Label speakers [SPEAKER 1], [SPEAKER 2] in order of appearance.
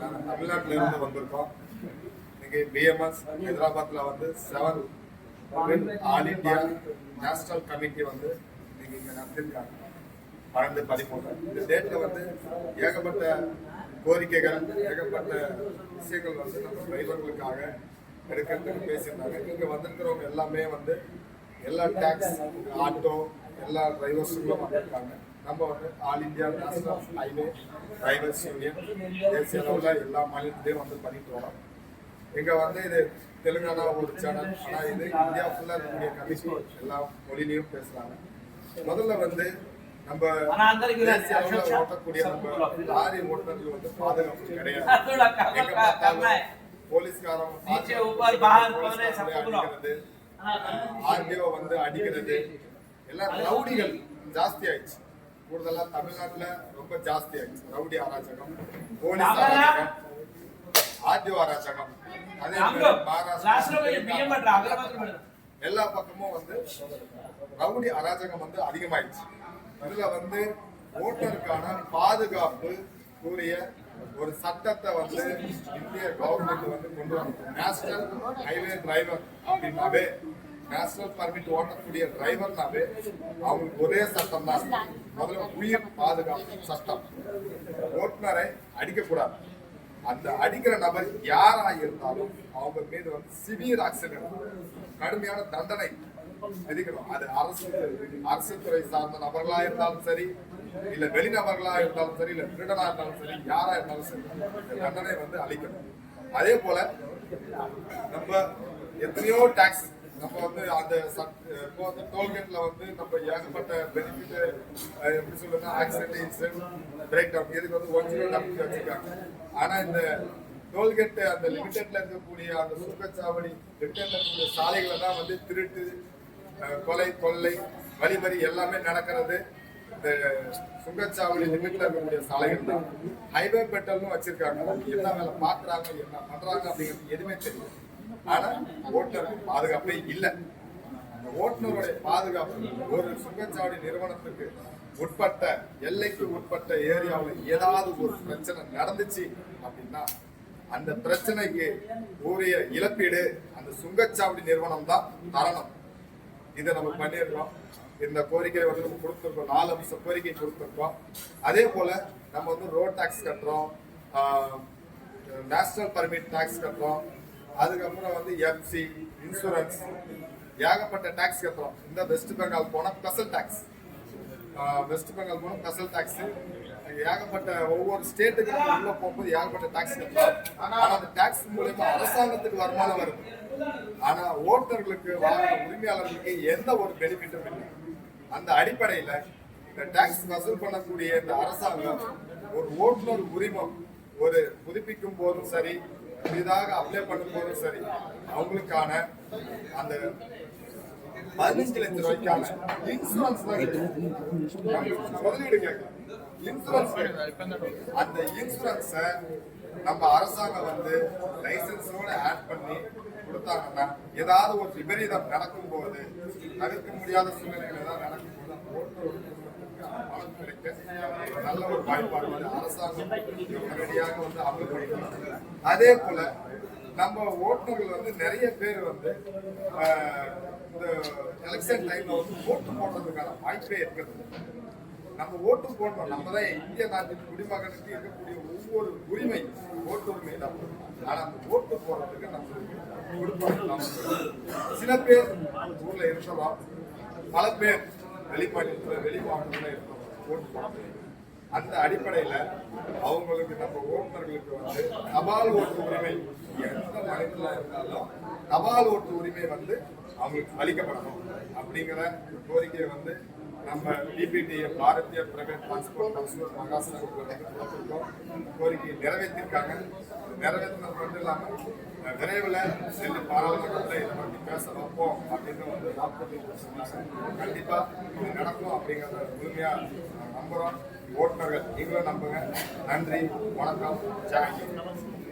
[SPEAKER 1] நாங்கள் தமிழ்நாட்டில இருந்து வந்திருக்கோம். இன்னைக்கு பிஎம்எஸ் ஹைதராபாத்ல வந்து 7 ஆல் இந்தியா நேஷனல் கமிட்டி வந்து இன்னைக்கு இங்க நடத்திருக்காங்க. 12-13 இந்த டேட்ல வந்து ஏகப்பட்ட கோரிக்கைகள், ஏகப்பட்ட விஷயங்கள் வந்து நம்ம டிரைவர்களுக்காக எடுக்கிறதுக்கு பேசியிருந்தாங்க. இங்க வந்திருக்கிறவங்க எல்லாமே வந்து எல்லா டாக்ஸ், ஆட்டோ, எல்லா டிரைவர்ஸுங்களும் வந்திருக்காங்க. நம்ம வந்து all India national highway drivers union தேசிய அளவில் எல்லா மாநிலத்திலையும் வந்து பண்ணிட்டு வரோம். இங்க வந்து இது தெலுங்கானா ஒரு சேனல், ஆனால் இது இந்தியா ஃபுல்லாக இருக்கக்கூடிய கமிட்டி எல்லா மொழிலையும் பேசுறாங்க. முதல்ல வந்து நம்ம தேசிய அளவில் ஓட்டக்கூடிய நம்ம லாரி ஓட்டுநர்கள் வந்து பாதுகாப்பு கிடையாது. எங்க பார்த்தாலும் போலீஸ்காரங்க அடிக்கிறது, ஆர்டிஓ வந்து அடிக்கிறது, எல்லாம் ரவுடிகள் ஜாஸ்தி ஆயிடுச்சு. கூடுதலா தமிழ்நாட்டுல ரொம்ப ஜாஸ்தி ஆயிடுச்சு. ரவுடி அராஜகம், போலீஸ் அராஜகம், ஆர்டிஓ அராஜகம், அதே மகாராஷ்டிரா எல்லா பக்கமும் வந்து ரவுடி அராஜகம் வந்து அதிகமாயிடுச்சு. இதுல வந்து ஓட்டருக்கான பாதுகாப்பு கூறிய ஒரு சட்டத்தை வந்து இந்திய கவர்மெண்ட் வந்து கொண்டு வந்தது. நேஷனல் ஹைவே டிரைவர் அப்படின்னாவே, நேஷனல் பர்மிட் ஓட்டக்கூடிய டிரைவர்னாவே அவங்களுக்கு ஒரே சட்டம் தான். முதல்ல உயிர் பாதுகாப்பு சட்டம். ஓட்டுநரை அடிக்கக்கூடாது. அந்த அடிக்கிற நபர் யாரா இருந்தாலும் அவங்க மீது வந்து சிவியர் ஆக்ஷன், கடுமையான தண்டனை விதிக்கணும். அது அரசு துறை சார்ந்த நபர்களா இருந்தாலும் சரி, இல்ல வெளிநபர்களா இருந்தாலும் சரி, இல்ல திருடனா இருந்தாலும் சரி, யாரா இருந்தாலும் சரி, தண்டனை வந்து அளிக்கணும். அதே போல நம்ம எத்தனையோ டாக்ஸ் நம்ம வந்து அந்த இப்போ வந்து டோல்கேட்ல வந்து நம்ம ஏகப்பட்ட பெனிஃபிட், எப்படி சொல்லுன்னா ஆக்சிடென்ட், இன்சிடென்ட், பிரேக் டவுன் இதுக்கு வந்து 1 0 நம்பி வச்சிருக்காங்க. ஆனா இந்த டோல்கேட் அந்த லிமிடெட்ல இருக்கக்கூடிய அந்த சுங்கச்சாவடி லிமிடெட்ல இருக்கக்கூடிய சாலைகளை தான் வந்து திருட்டு, கொலை, கொள்ளை, வழிபறி எல்லாமே நடக்கிறது இந்த சுங்கச்சாவடி லிமிட்ல இருக்கக்கூடிய சாலைகள் தான். ஹைவே பெட்ரோல்னு வச்சிருக்காங்க. என்ன வேலை பாக்குறாங்க, என்ன பண்றாங்க அப்படிங்கிறது எதுவுமே தெரியும். ஆனா ஓட்டுநருக்கு பாதுகாப்பே இல்லை. அந்த ஓட்டுநருடைய பாதுகாப்பு ஒரு சுங்கச்சாவடி நிறுவனத்துக்கு உட்பட்ட எல்லைக்கு உட்பட்ட ஏரியாவில் ஏதாவது ஒரு பிரச்சனை நடந்துச்சு அப்படின்னா அந்த பிரச்சனைக்கு உரிய இழப்பீடு அந்த சுங்கச்சாவடி நிறுவனம் தான் தரணும். இதை நம்ம பண்ணிருக்கோம். இந்த கோரிக்கை வந்து நம்ம கொடுத்துருக்கோம். 4 அம்ச கோரிக்கை கொடுத்துருக்கோம். அதே போல நம்ம வந்து ரோட் டாக்ஸ் கட்டுறோம், நேஷனல் பர்மிட் டாக்ஸ் கட்டுறோம், அதுக்கப்புறம் வந்து எஃப்சி, இன்சூரன்ஸ், ஏகப்பட்ட டாக்ஸ் கட்டுறோம். இந்த வெஸ்ட் பெங்கால் போனா ஸ்பெஷல் டாக்ஸ், ஏகப்பட்ட ஒவ்வொரு ஸ்டேட்டுக்கு உள்ள போகும்போது ஏகப்பட்ட டாக்ஸ் கட்டுறோம். ஆனா அந்த டாக்ஸ் மூலமா அரசாங்கத்துக்கு வருமானம் வருது. ஆனா ஓட்டுநர்களுக்கு, வாகன உரிமையாளர்களுக்கு எந்த ஒரு பெனிஃபிட்டும் இல்லை. அந்த அடிப்படையில இந்த டாக்ஸ் வசூல் பண்ணக்கூடிய இந்த அரசாங்கம் ஒரு ஓட்டுநர் உரிமம் ஒரு புதுப்பிக்கும் போதும் சரி, புதிதாக அப்ளை பண்ணும் போதும் சரி, அவங்களுக்கான அந்த 15 லட்சம் ரூபாய்க்கான இன்சூரன்ஸ் முதலீடு கேட்கலாம். இன்சூரன்ஸ் அந்த இன்சூரன்ஸை நம்ம அரசாங்கம் வந்து லைசன்ஸோட ஆட் பண்ணி கொடுத்தாங்கன்னா ஏதாவது ஒரு விபரீதம் நடக்கும் போது, தவிர்க்க முடியாத சூழ்நிலைகள் ஏதாவது நடக்கும் போது பணம் கிடைக்க நல்ல ஒரு வாய்ப்பாடு அரசாங்கம் உடனடியாக வந்து அமல்படுத்தணும். அதே போல நம்ம ஓட்டுநர்கள் வந்து நிறைய பேர் வந்து இந்த எலெக்ஷன் டைம்ல வந்து ஓட்டு போடுறதுக்கான வாய்ப்பே இருக்கிறது. நம்ம ஓட்டு போடணும். நம்ம தான் இந்திய நாட்டின் குடிமகனுக்கு இருக்கக்கூடிய ஒவ்வொரு உரிமை ஓட்டு உரிமை தான். ஆனா அந்த ஓட்டு போடுறதுக்கு நம்மளுக்கு கொடுக்கணும். சில பேர் ஊர்ல இருக்கலாம், பல பேர் வெளி மாநிலத்துல இருக்கலாம் ஓட்டு போடுறது. அந்த அடிப்படையில அவங்களுக்கு நம்ம ஓட்டுநர்களுக்கு வந்து தபால் ஓட்டு உரிமை, எந்த மாநிலத்தில் இருந்தாலும் தபால் ஓட்டு உரிமை வந்து அவங்களுக்கு அளிக்கப்படணும் அப்படிங்கிற கோரிக்கையை வந்து நம்ம DBT Bharatiya private transport council Maharashtra கோரிக்கையை நிறைவேற்றிருக்காங்க. நிறைவேற்றினது மட்டும் இல்லாமல் விரைவில் செல்லு பாராளுமன்றத்தில் இதை பற்றி பேச வைப்போம் அப்படின்னு வந்து வாக்குறுதி சொன்னாங்க. கண்டிப்பா இது நடக்கும் அப்படிங்கிறத முழுமையா நம்புறோம். ஓட்டுநர்கள் நீங்களும் நம்புங்க. நன்றி, வணக்கம், ஜெய் ஹிந்த்.